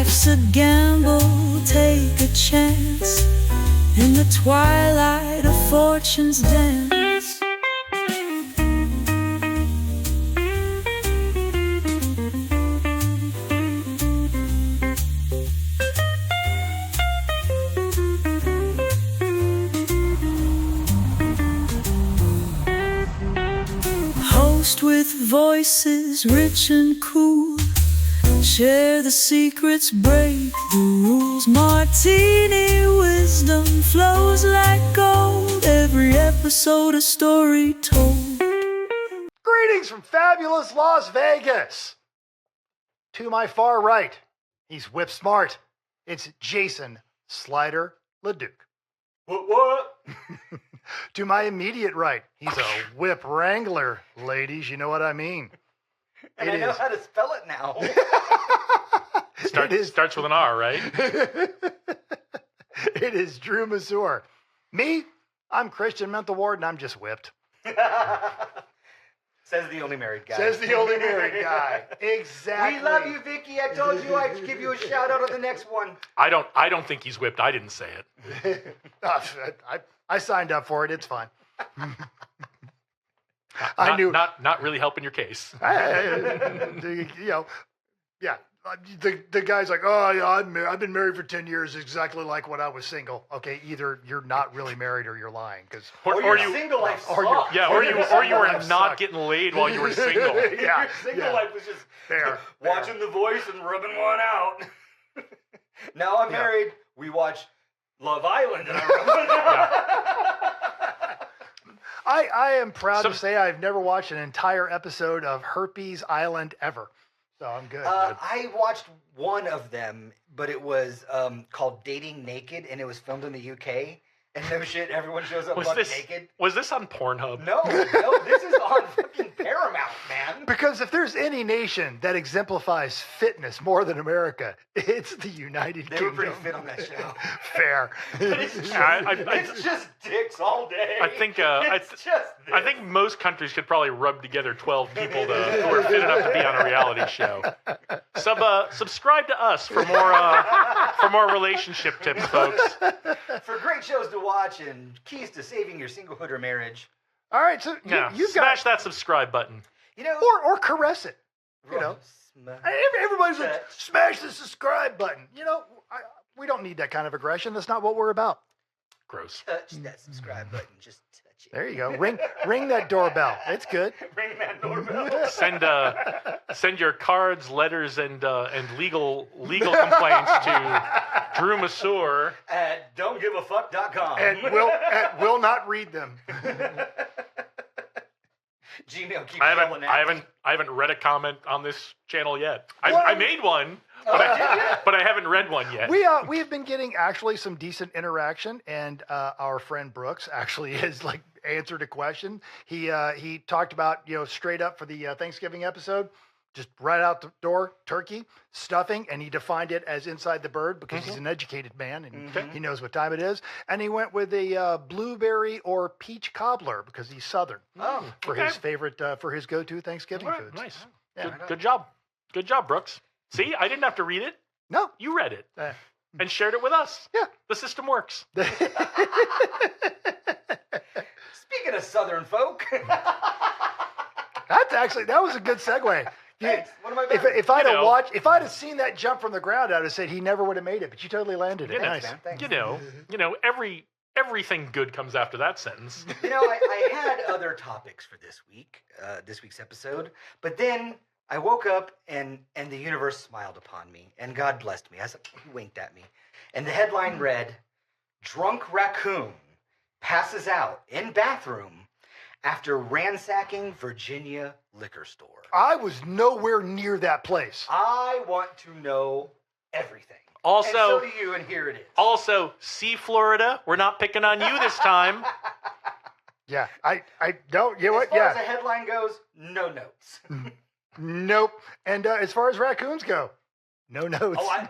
Life's a gamble, take a chance in the twilight of fortune's dance. Host with voices rich and cool, share the secrets, break the rules. Martini wisdom flows like gold, every episode a story told. Greetings from fabulous Las Vegas. To my far right, he's whip smart. It's Jason Slider LeDuc. What? To my immediate right, he's a whip wrangler, ladies. You know what I mean. And I know how to spell it now. Starts with an R, right? It is Drew Mazur. Me, I'm Christian Mental Ward, and I'm just whipped. Says the only married guy. Says the only married guy. Exactly. We love you, Vicky. I told you I'd give you a shout out on the next one. I don't think he's whipped. I didn't say it. I signed up for it. It's fine. Not really helping your case. Yeah. The guy's like, oh yeah, I've been married for 10 years, exactly like when I was single. Okay, either you're not really married or you're lying, because or you're single life or you were not getting laid while you were single. Yeah, your single life was just watching The Voice and rubbing one out. Now I'm married. We watch Love Island and I rub one out. I am proud to say I've never watched an entire episode of Herpes Island ever. So I'm good. I watched one of them, but it was called Dating Naked, and it was filmed in the UK. And no shit, everyone shows up naked. Was this on Pornhub? No, this is on fucking Paramount, man. Because if there's any nation that exemplifies fitness more than America, it's the United Kingdom. They were pretty fit on that show. Fair. But it's just dicks all day. I think most countries could probably rub together 12 people who are fit enough to be on a reality show. Subscribe to us for more relationship tips, folks. For great shows to watch and keys to saving your singlehood or marriage. All right, so you smash that subscribe button. Or caress it. Everybody's like, smash the subscribe button. We don't need that kind of aggression. That's not what we're about. Gross. Touch that subscribe button. Just touch it. There you go. Ring that doorbell. It's good. Ring that doorbell. Send your cards, letters, and legal complaints to Drew Mazur at don'tgiveafuck.com. And will not read them. Gmail keeps I haven't read a comment on this channel yet. I made one. But I haven't read one yet. We have been getting actually some decent interaction, and our friend Brooks actually has answered a question. He talked about straight up for the Thanksgiving episode, just right out the door, turkey stuffing, and he defined it as inside the bird because he's an educated man and he knows what time it is. And he went with a blueberry or peach cobbler because he's Southern for his favorite for his go-to Thanksgiving foods. Nice, good job, Brooks. See, I didn't have to read it. No. You read it and shared it with us. Yeah. The system works. Speaking of Southern folk. That was a good segue. Thanks. What am I if I'd have seen that jump from the ground, I'd have said he never would have made it, but you totally landed it. Thanks, nice. man. Thanks. Everything good comes after that sentence. I had other topics for this week's episode, but then I woke up and the universe smiled upon me and God blessed me. He winked at me. And the headline read, "Drunk Raccoon Passes Out in Bathroom After Ransacking Virginia Liquor Store." I was nowhere near that place. I want to know everything. Also, and so do you, and here it is. Also, see Florida, we're not picking on you this time. Yeah, I don't. You know what? As far as the headline goes, no notes. Nope. And as far as raccoons go, no notes. Oh, I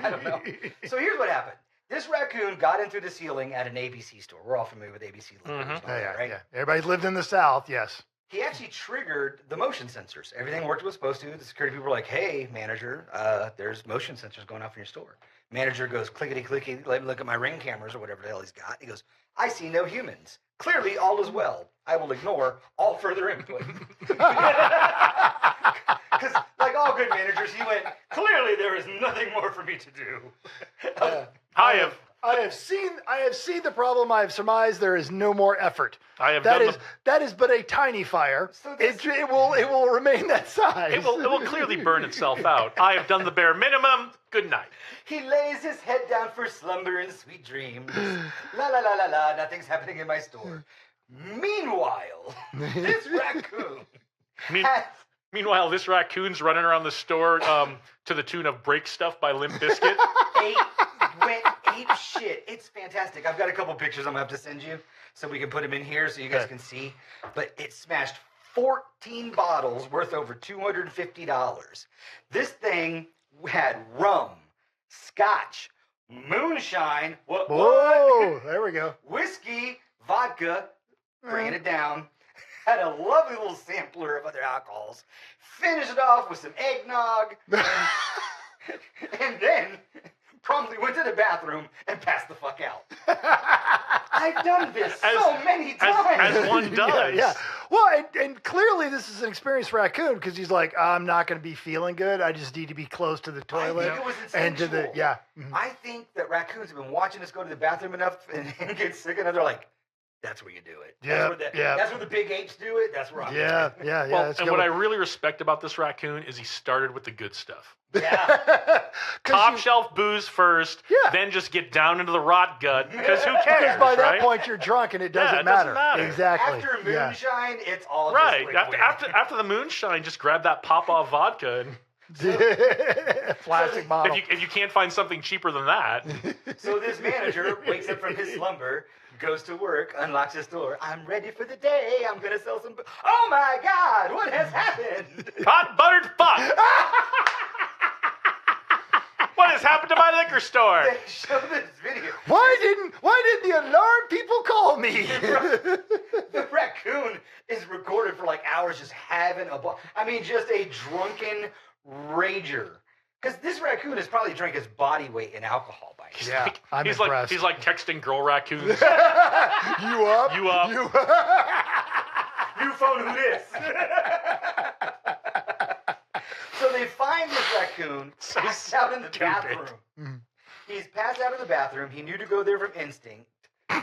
don't know. So here's what happened. This raccoon got in through the ceiling at an ABC store. We're all familiar with ABC, right? Yeah. Everybody's lived in the South, yes. he actually triggered the motion sensors. Everything worked was supposed to. The security people were like, "Hey, manager, there's motion sensors going off in your store." Manager goes, "Clickety clickety, let me look at my Ring cameras or whatever the hell he's got." He goes, "I see no humans. Clearly, all is well. I will ignore all further input." Because, like all good managers, he went, "Clearly, there is nothing more for me to do." I have seen the problem. I have surmised there is no more effort. That is but a tiny fire. So it will remain that size. It will clearly burn itself out. I have done the bare minimum. Good night. He lays his head down for slumber and sweet dreams. La la la la la, nothing's happening in my store. Meanwhile, this raccoon Meanwhile, this raccoon's running around the store to the tune of "Break Stuff" by Limp Bizkit. went ape shit. It's fantastic. I've got a couple pictures I'm going to have to send you so we can put them in here so you guys can see. But it smashed 14 bottles worth over $250. This thing had rum, scotch, moonshine, Whoa, there we go. whiskey, vodka, bringing it down. Had a lovely little sampler of other alcohols. Finished it off with some eggnog. And then promptly went to the bathroom and passed the fuck out. I've done this so many times. As one does. Yeah. Well, and clearly this is an experienced raccoon because he's like, I'm not going to be feeling good. I just need to be close to the toilet. I think it was and to the instinctual. Mhm. I think that raccoons have been watching us go to the bathroom enough and get sick, and they're like, that's where you do it. That's where the big apes do it. That's where I'm doing it. Well, and what I really respect about this raccoon is he started with the good stuff. Yeah. Top shelf booze first, then just get down into the rot gut, because who cares, Because by that right? point you're drunk and it doesn't it doesn't matter. matter. Exactly. After moonshine, it's all Right. just liquid. After the moonshine, just grab that pop-off vodka. And plastic bottle. if you can't find something cheaper than that, So this manager wakes up from his slumber, goes to work, unlocks his door. I'm ready for the day. I'm going to sell some... Oh, my God. What has happened? hot buttered fuck. What has happened to my liquor store? They show this video. Why didn't the alarm people call me? The raccoon is recorded for like hours just having a ball. I mean, just a drunken rager. Because this raccoon has probably drank his body weight in alcohol by now. Yeah, I'm he's impressed. he's like texting girl raccoons. You up? You up? New phone, who this? So they find this raccoon passed out in the bathroom. He's passed out in the bathroom. He knew to go there from instinct,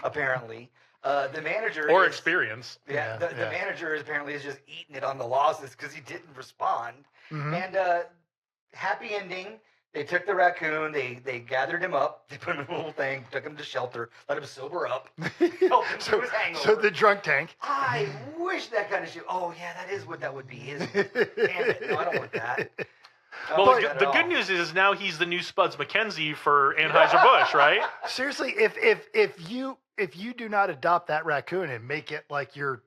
apparently. The manager Or is- experience. Yeah, the manager apparently is just eating it on the losses because he didn't respond. And happy ending. They took the raccoon. They gathered him up. They put him in a little thing. Took him to shelter. Let him sober up. Helped him through his hangover. So the drunk tank. I wish that kind of shit. Oh yeah, that is what that would be. Isn't it? Damn it! No, I don't want that. Well, the good news is now he's the new Spuds McKenzie for Anheuser-Busch, right? Seriously, if you do not adopt that raccoon and make it like your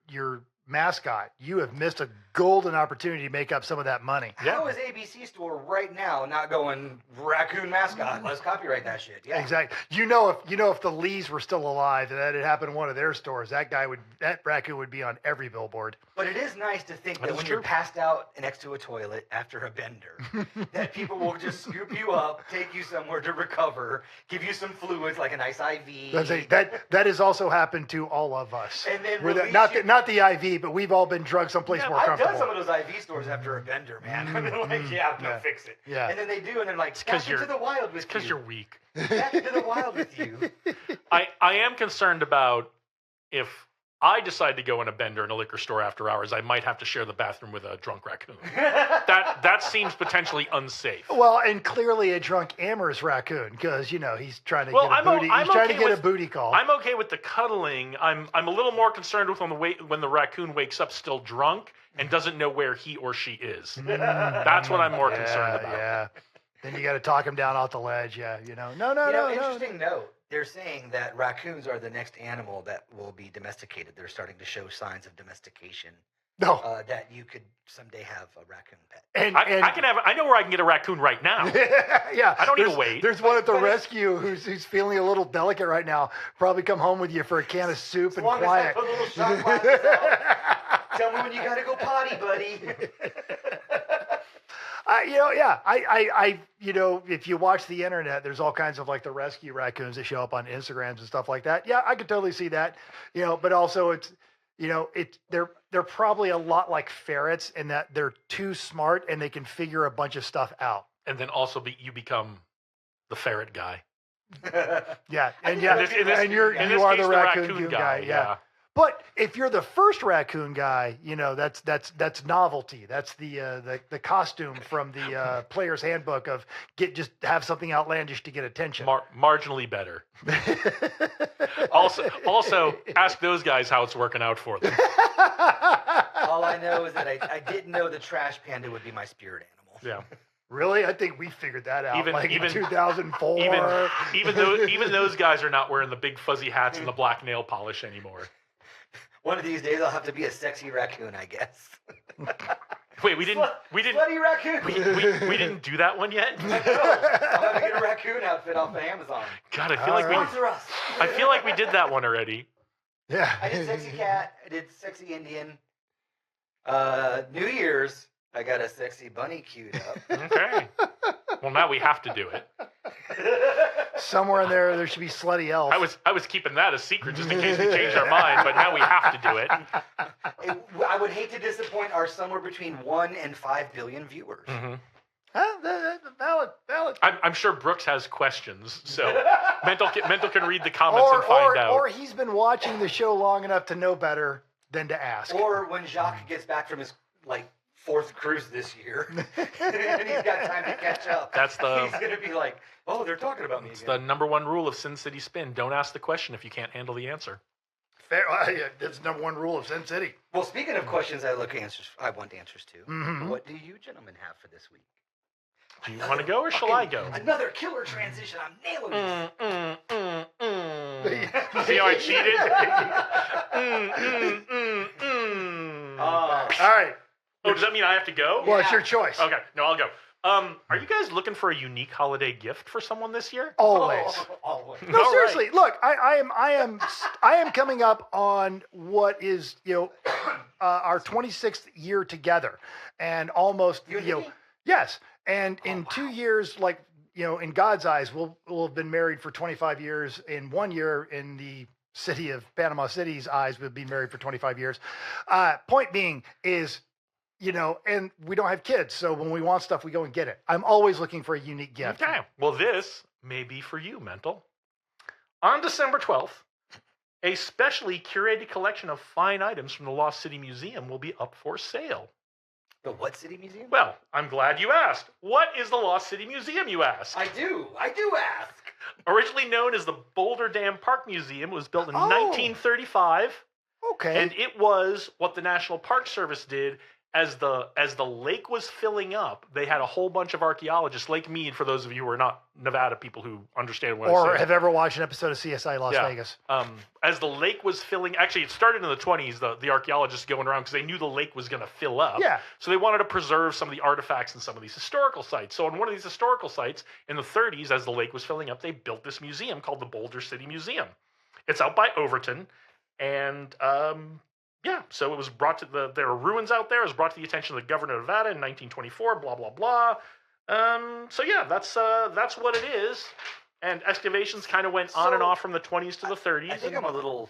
mascot, you have missed a golden opportunity to make up some of that money. How is ABC Store right now not going raccoon mascot? Let's copyright that shit. Yeah, Exactly. If the Lees were still alive and that had happened in one of their stores, that raccoon would be on every billboard. But it is nice to think that is when true. you're passed out next to a toilet after a bender, that people will just scoop you up, take you somewhere to recover, give you some fluids like a nice IV. That has also happened to all of us. And then We're release not you- the IV, but we've all been drugged someplace more I've comfortable. done some of those IV stores after a bender, man. I've been like, no, fix it. Yeah. And then they do, and they're like, 'cause back into the wild with you. Because you're weak. Back into the wild with you. I am concerned about if I decide to go in a bender in a liquor store after hours, I might have to share the bathroom with a drunk raccoon. That seems potentially unsafe. Well, and clearly a drunk amorous raccoon because he's trying to get a booty. He's trying to get a booty call. I'm okay with the cuddling. I'm a little more concerned with when the raccoon wakes up still drunk and doesn't know where he or she is. That's what I'm more concerned about. Yeah. Then you got to talk him down off the ledge. Yeah. No. Interesting note. They're saying that raccoons are the next animal that will be domesticated. They're starting to show signs of domestication. No. That you could someday have a raccoon pet. I know where I can get a raccoon right now. Yeah. I don't need to wait. There's one at the rescue who's feeling a little delicate right now. Probably come home with you for a can of soup As and long quiet. as I put little shot glasses on. Tell me when you gotta go potty, buddy. If you watch the internet, there's all kinds of like the rescue raccoons that show up on Instagrams and stuff like that. Yeah, I could totally see that. But also they're probably a lot like ferrets in that they're too smart and they can figure a bunch of stuff out. And then also you become the ferret guy. Yeah, and you are the raccoon guy. Yeah. But if you're the first raccoon guy, that's novelty. That's the costume from the player's handbook of just have something outlandish to get attention. Marginally better. Also, ask those guys how it's working out for them. All I know is that I didn't know the trash panda would be my spirit animal. Yeah. Really? I think we figured that out in 2004. Even those guys are not wearing the big fuzzy hats and the black nail polish anymore. One of these days, I'll have to be a sexy raccoon, I guess. Wait, we didn't. Slutty raccoon. We didn't do that one yet. No, I'm gonna get a raccoon outfit off of Amazon. God, I feel like Sponsor us. I feel like we did that one already. Yeah. I did sexy cat. I did sexy Indian. New Year's, I got a sexy bunny queued up. Okay. Well, now we have to do it. Somewhere in there should be slutty elf. I was keeping that a secret just in case we change our mind, but now we have to do it. I would hate to disappoint our somewhere between 1 and 5 billion viewers. Mm-hmm. Valid. I'm sure Brooks has questions, so Mental can read the comments and find out. Or he's been watching the show long enough to know better than to ask. Or when Jacques gets back from his 4th cruise this year, and he's got time to catch up. He's gonna be like, "Oh, they're talking about me again." It's the number one rule of Sin City Spin: don't ask the question if you can't handle the answer. Fair. That's the number one rule of Sin City. Well, speaking of questions, I want answers to. Mm-hmm. What do you gentlemen have for this week? Do you want to go or shall I go? Another killer transition. I'm nailing this. See how I cheated? All right. Oh, does that mean I have to go? Well, it's your choice. Okay, no, I'll go. Are you guys looking for a unique holiday gift for someone this year? Always. Always. No, All seriously. right. Look, I am coming up on what is our 26th year together, and almost yes. And in 2 years, in God's eyes, we'll have been married for 25 years. In 1 year, in the city of Panama City's eyes, we'll be married for 25 years. Point being is, and we don't have kids, so when we want stuff, we go and get it. I'm always looking for a unique gift. Okay. Well, this may be for you, Mental. On December 12th, a specially curated collection of fine items from the Lost City Museum will be up for sale. The what city museum? Well, I'm glad you asked. What is the Lost City Museum, you ask? I do ask. Originally known as the Boulder Dam Park Museum, it was built in 1935. Okay. And it was what the National Park Service did as the lake was filling up. They had a whole bunch of archaeologists, Lake Mead, for those of you who are not Nevada people who understand what I say. Or have ever watched an episode of CSI Las Vegas. As the lake was filling, actually it started in the 20s, the archaeologists going around because they knew the lake was going to fill up. Yeah. So they wanted to preserve some of the artifacts in some of these historical sites. So on one of these historical sites in the 30s, as the lake was filling up, they built this museum called the Boulder City Museum. It's out by Overton. And so it was brought to there are ruins out there. It was brought to the attention of the governor of Nevada in 1924. Blah blah blah. That's what it is. And excavations kind of went on and off from the 20s to the 30s. I think I'm a little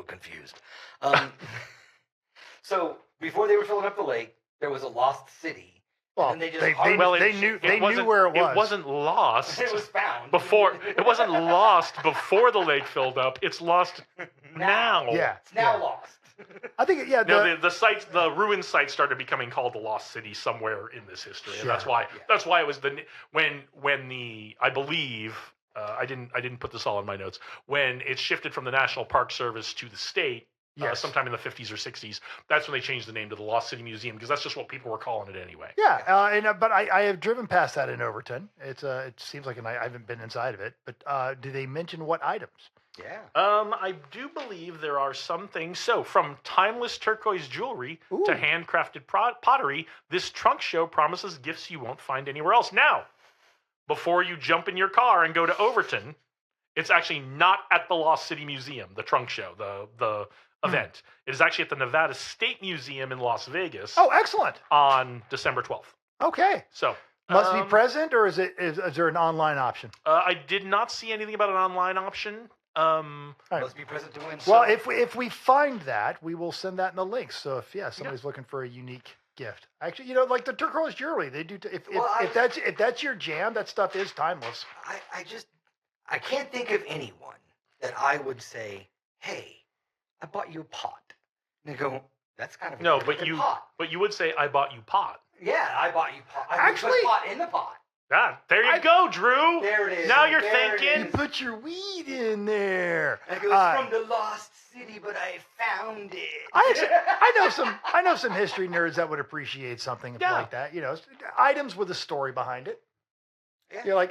confused. So before they were filling up the lake, there was a lost city. Well, and they knew where it was. It wasn't lost. It was found before. It wasn't lost before the lake filled up. It's lost now. Yeah, it's now lost. I think the ruin site started becoming called the Lost City somewhere in this history, and that's why it was I believe I didn't put this all in my notes, when it shifted from the National Park Service to the state. Sometime in the 50s or 60s, that's when they changed the name to the Lost City Museum, because that's just what people were calling it anyway. Yeah, but I have driven past that in Overton. It seems like I haven't been inside of it, but do they mention what items? Yeah. I do believe there are some things. So from timeless turquoise jewelry to handcrafted pottery, this trunk show promises gifts you won't find anywhere else. Now, before you jump in your car and go to Overton, it's actually not at the Lost City Museum, the trunk show. The event. It is actually at the Nevada State Museum in Las Vegas Oh, excellent. on December 12th. Okay. So Must be present, or is there an online option? I did not see anything about an online option. Must be present to win. Well, if we find that, we will send that in the links. So if somebody's looking for a unique gift, actually, like the turquoise jewelry, they do. If that's your jam, that stuff is timeless. I can't think of anyone that I would say, "Hey, I bought you a pot." And they go, "That's kind of a pot." But you would say, "I bought you pot." Yeah, I bought you pot. Actually, put pot in the pot. Ah, there you go, Drew. There it is. Now you're There it thinking. You put your weed in there. And it goes from the lost city, but I found it. I know some history nerds that would appreciate something like that. Items with a story behind it. Yeah.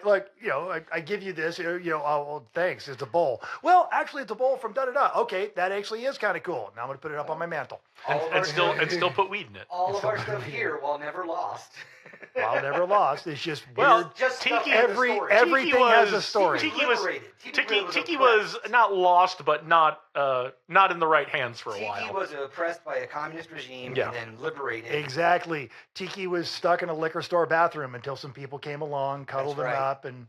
I give you this. Oh, well, thanks. It's a bowl. Well, actually, it's a bowl from da da da. Okay, that actually is kind of cool. Now I'm gonna put it up on my mantle. And still put weed in it. All of our stuff here, while never lost. Well, never lost. It's just Well, weird. Just Tiki- Everything has a story. Tiki was not lost, but not in the right hands for a Tiki while. was oppressed by a communist regime Yeah. and then liberated. Exactly. Tiki was stuck in a liquor store bathroom until some people came along, cuddled him up, and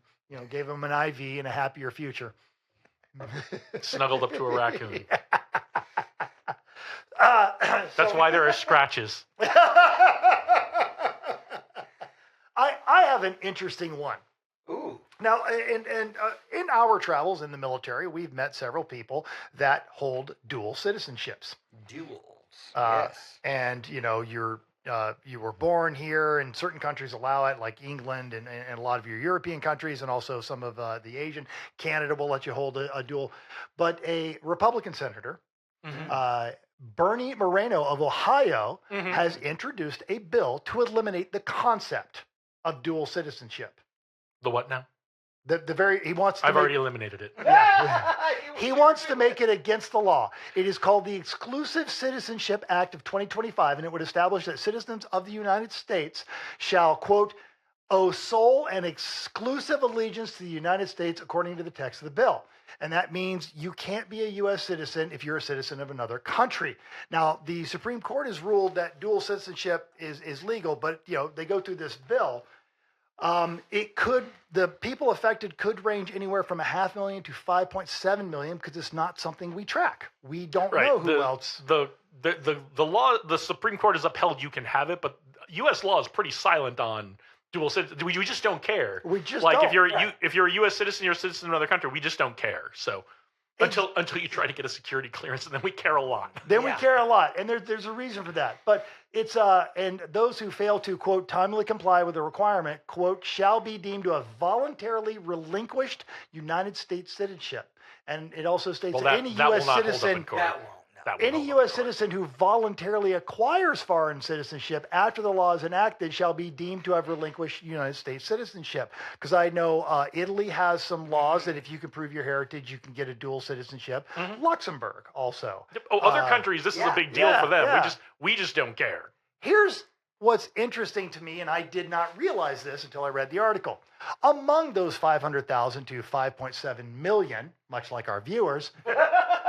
gave him an IV and a happier future. Snuggled up to a raccoon. That's So- why there are scratches. I have an interesting one. Ooh. Now, in our travels in the military, we've met several people that hold dual citizenships. Duels. Yes. And you were born here, and certain countries allow it, like England and a lot of your European countries, and also some of the Asian. Canada will let you hold a dual. But a Republican senator, Bernie Moreno of Ohio, has introduced a bill to eliminate the concept of dual citizenship. The what now? He wants to I've already eliminated it. Yeah. He wants to make it against the law. It is called the Exclusive Citizenship Act of 2025, and it would establish that citizens of the United States shall, quote, owe sole and exclusive allegiance to the United States according to the text of the bill. And that means you can't be a U.S. citizen if you're a citizen of another country. Now, the Supreme Court has ruled that dual citizenship is legal, but they go through this bill. The people affected could range anywhere from 500,000 to 5.7 million because it's not something we track. We don't know who else. The law, the Supreme Court has upheld you can have it, but U.S. law is pretty silent on dual citizenship. We just don't care. We just like don't. if you're a U.S. citizen, you're a citizen of another country. We just don't care. So until you try to get a security clearance, and then we care a lot. Then we care a lot, and there's a reason for that. But it's and those who fail to, quote, timely comply with the requirement, quote, shall be deemed to have voluntarily relinquished United States citizenship. And it also states that any U.S. citizen who voluntarily acquires foreign citizenship after the law is enacted shall be deemed to have relinquished United States citizenship. Because I know Italy has some laws that if you can prove your heritage, you can get a dual citizenship. Luxembourg also. Other countries, this is a big deal for them. Yeah. We just don't care. Here's what's interesting to me, and I did not realize this until I read the article. Among those 500,000 to 5.7 million, much like our viewers,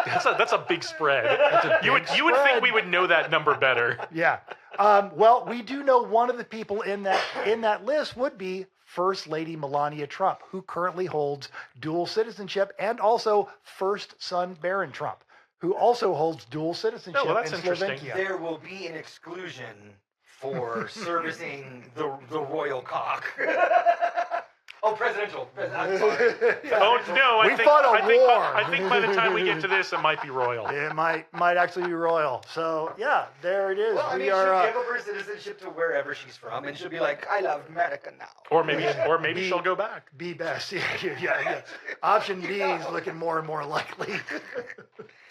That's a big spread. You would think we would know that number better. Yeah. Well, we do know one of the people in that list would be First Lady Melania Trump, who currently holds dual citizenship, and also first son Barron Trump, who also holds dual citizenship that's in interesting. Slovakia. There will be an exclusion for servicing the royal cock. Presidential. I'm sorry. Oh no! We fought a war. I think by the time we get to this, it might be royal. It might actually be royal. So yeah, there it is. Well, she'll give up her citizenship to wherever she's from, and she'll be like, "I love America now." Or maybe she'll go back. Be best. Yeah. Option B is looking more and more likely.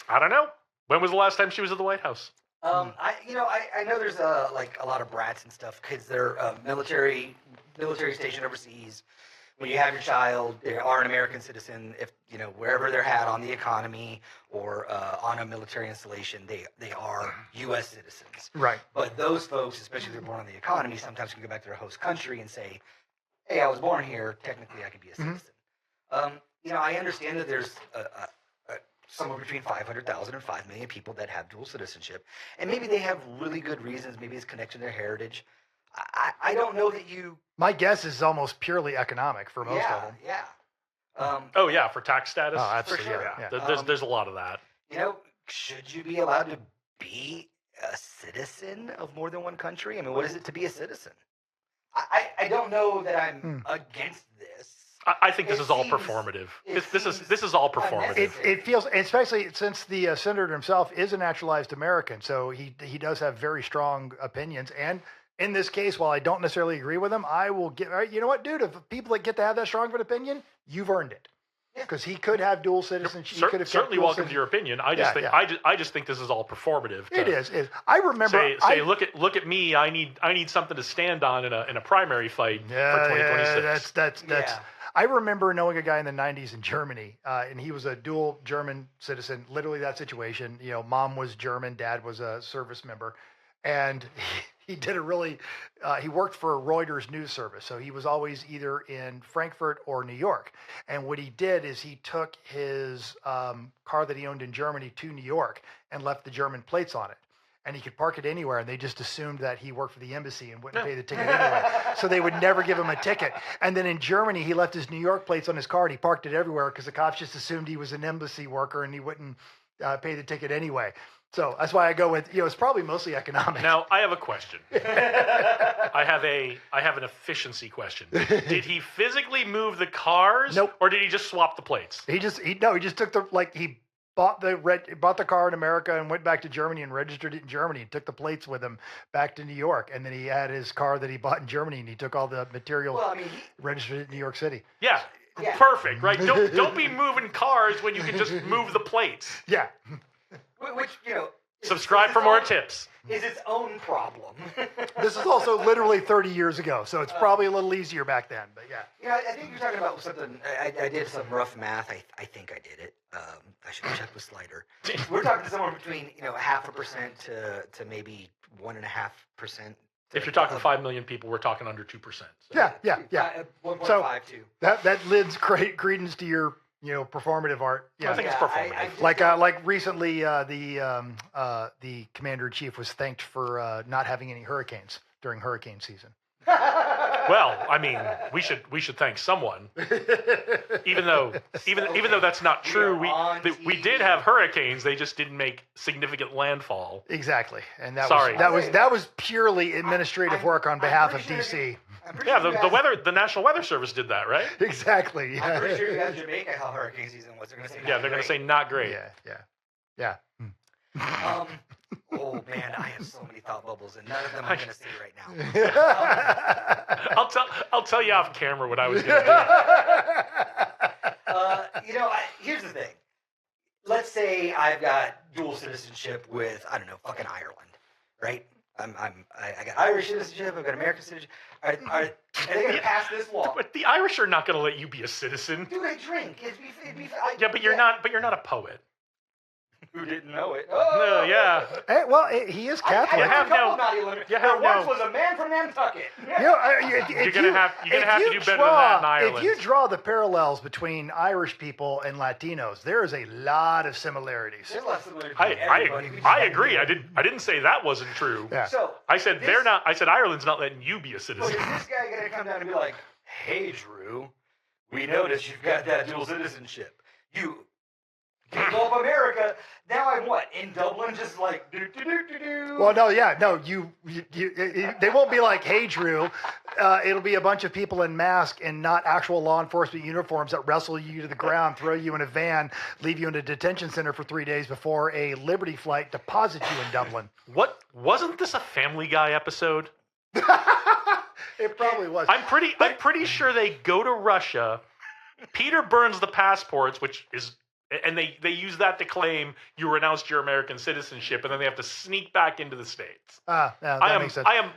I don't know. When was the last time she was at the White House? I know there's a lot of brats and stuff because they're military stationed overseas. When you have your child, they are an American citizen. If wherever they're at on the economy or on a military installation, they are U.S. citizens. Right. But those folks, especially if they're born on the economy, sometimes can go back to their host country and say, "Hey, I was born here. Technically, I could be a citizen." I understand that there's somewhere between 500,000 and 5 million people that have dual citizenship. And maybe they have really good reasons. Maybe it's connected to their heritage. I don't know that you... My guess is almost purely economic for most of them. Yeah. Oh yeah, for tax status. Oh, absolutely. sure. Yeah. There's a lot of that. You know, should you be allowed to be a citizen of more than one country? I mean, what is it to be a citizen? I don't know that I'm against this. I think this It is all seems- performative. it This is all performative. It feels, especially since the senator himself is a naturalized American, so he does have very strong opinions. And in this case, while I don't necessarily agree with him, I will get. All right, you know what, dude? If people that get to have that strong of an opinion, you've earned it. Because he could have dual citizenship. He could have Certainly welcome to your opinion. I just think this is all performative. It is. I remember. Say look at me. I need something to stand on in a primary fight for 2026. That's. I remember knowing a guy in the 90s in Germany, and he was a dual German citizen, literally that situation. You know, mom was German, dad was a service member. And he did he worked for a Reuters news service. So he was always either in Frankfurt or New York. And what he did is he took his car that he owned in Germany to New York and left the German plates on it. And he could park it anywhere, and they just assumed that he worked for the embassy and wouldn't pay the ticket anyway. So they would never give him a ticket. And then in Germany, he left his New York plates on his car, and he parked it everywhere because the cops just assumed he was an embassy worker and he wouldn't pay the ticket anyway. So that's why I go with, it's probably mostly economic. Now, I have a question. I have an efficiency question. Did he physically move the cars? Nope. Or did he just swap the plates? He just took he bought the car in America and went back to Germany and registered it in Germany and took the plates with him back to New York. And then he had his car that he bought in Germany and he took all the material, registered it in New York City. Yeah. Perfect, right? Don't be moving cars when you can just move the plates. Yeah. Which, Subscribe for more tips. Is its own problem. This is also literally 30 years ago, so it's probably a little easier back then. But yeah. I think you're talking about something. I did some rough math. I think I did it. I should check with Slider. We're talking somewhere between 0.5% to maybe 1.5%. If you're talking 5 million people, we're talking under 2%. So. Yeah. 1.52. So that lends credence to your performative art. Yeah, I think it's performative. Like recently, the commander in chief was thanked for not having any hurricanes during hurricane season. Well, I mean, we should thank someone. Even though that's not true, we did have hurricanes. They just didn't make significant landfall. Exactly, and that was purely administrative work on behalf of DC. Yeah, the National Weather Service did that, right? Exactly. Yeah. I'm pretty sure you guys Jamaica how hurricane season was. They're going to say they're going to say not great. Yeah. Oh man, I have so many thought bubbles, and none of them I'm going to say right now. I'll tell you off camera what I was going to do. Here's the thing. Let's say I've got dual citizenship with fucking Ireland, right? I got Irish citizenship. I've got American citizenship. Are they going to pass this law? But the Irish are not going to let you be a citizen. Dude, I drink. But you're not a poet. Who didn't know it? No, yeah. Hey, well, he is Catholic. There once was a man from Nantucket. You're gonna have to do better than that in Ireland. If you draw the parallels between Irish people and Latinos, there is a lot of similarities. There's a lot of similarities. I agree. I didn't say that wasn't true. Yeah. So I said they're not. I said Ireland's not letting you be a citizen. Is this guy gonna come down and be like, "Hey, Drew, we noticed you've got that dual citizenship. You gave up America. Now I'm what in Dublin, just like do. Well, they won't be like, "Hey, Drew." It'll be a bunch of people in masks and not actual law enforcement uniforms that wrestle you to the ground, throw you in a van, leave you in a detention center for 3 days before a Liberty flight deposits you in Dublin. What wasn't this a Family Guy episode? It probably was. I'm pretty sure they go to Russia. Peter burns the passports, and they use that to claim you renounced your American citizenship, and then they have to sneak back into the States. That makes sense. I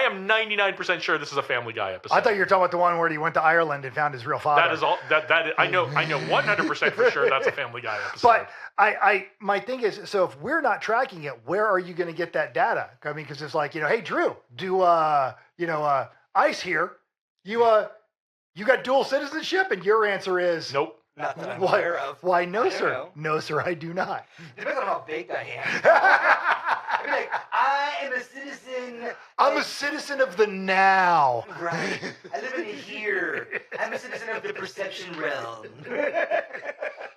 am 99% sure this is a Family Guy episode. I thought you were talking about the one where he went to Ireland and found his real father. That is all. I know 100% for sure that's a Family Guy episode. But my thing is, so if we're not tracking it, where are you going to get that data? I mean, because it's like, hey, Drew, do ICE here? You got dual citizenship, and your answer is nope. Not that I'm aware of. Why, no, I don't sir. know. No, sir, I do not. Depends on how baked I am. I'd be like, I am a citizen. I'm a citizen of the now. Right. I live in here. I'm a citizen of the perception realm.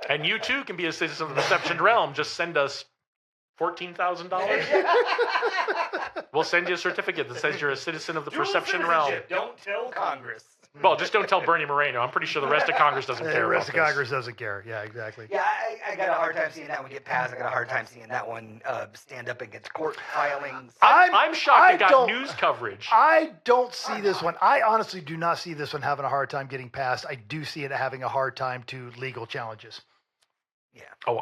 And you too can be a citizen of the perception realm. Just send us $14,000. We'll send you a certificate that says you're a citizen of the Dual perception realm. citizenship. Don't tell Congress. Well, just don't tell Bernie Moreno. I'm pretty sure the rest of Congress doesn't care. The rest about of this. Congress doesn't care. Yeah, exactly. Yeah, I got a hard time seeing that one get passed. I got a hard time seeing that one stand up against court filings. I'm shocked it got don't- news coverage. I don't see this one. I honestly do not see this one having a hard time getting passed. I do see it having a hard time to legal challenges. Yeah. Oh,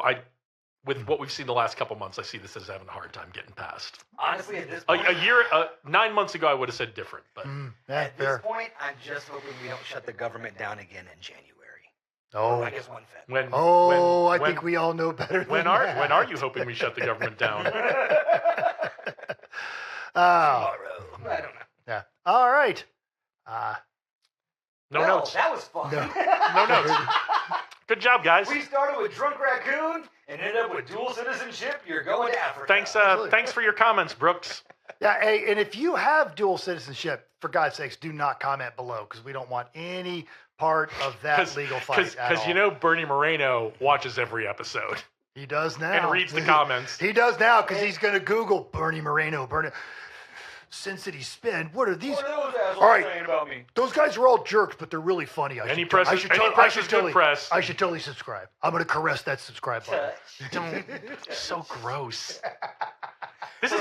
with what we've seen the last couple months, I see this as having a hard time getting passed. Honestly, at this A point, year, 9 months ago, I would have said different, but Yeah, at this fair. point, I'm just hoping we don't shut the government down again in January. Oh, I guess one Fed. when I when- think we all know better than when are that. when are you hoping we shut the government down? Oh, Tomorrow. I don't know. yeah. All right. No Well, notes. That was fun. No notes. Good job, guys. We started with drunk raccoon and ended up with dual citizenship. You're going to Africa. Thanks for your comments, Brooks. Yeah, hey, and if you have dual citizenship, for God's sakes, do not comment below because we don't want any part of that legal fight at Because all. you know Bernie Moreno watches every episode He does now. and reads the comments. He does now because he's going to Google Bernie Moreno, Sin City Spin. What are these? What are those assholes All right. saying about me? Those guys are all jerks, but they're really funny. Any press is good press. I should totally subscribe. I'm going to caress that subscribe button. Don't. So gross. This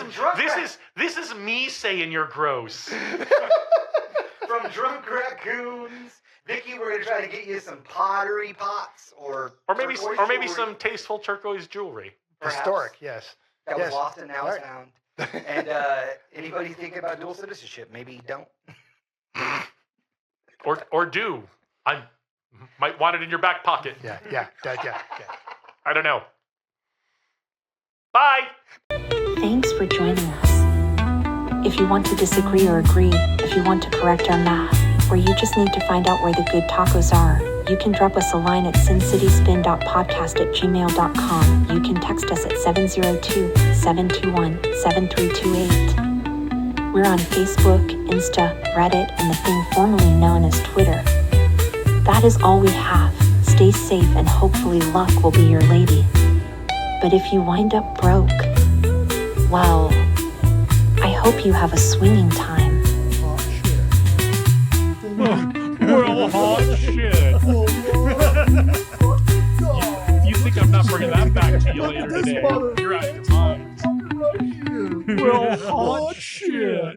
is me saying you're gross. From drunk raccoons. Vicky, we're going to try to get you some pottery pots or maybe turquoise jewelry. some tasteful turquoise jewelry. Perhaps. Historic, yes. That Yes. was lost and now All is right. found. And anybody thinking about dual citizenship, maybe don't. Or do. I might want it in your back pocket. Yeah. I don't know. Bye. Thanks for joining us. If you want to disagree or agree, if you want to correct our math, or you just need to find out where the good tacos are, you can drop us a line at sincityspin.podcast@gmail.com. You can text us at 702-721-7328. We're on Facebook, Insta, Reddit, and the thing formerly known as Twitter. That is all we have. Stay safe and hopefully luck will be your lady. But if you wind up broke, well, I hope you have a swinging time. Well, hot shit. You think I'm not bringing that back to you later today? You're out of your mind. Well, hot shit.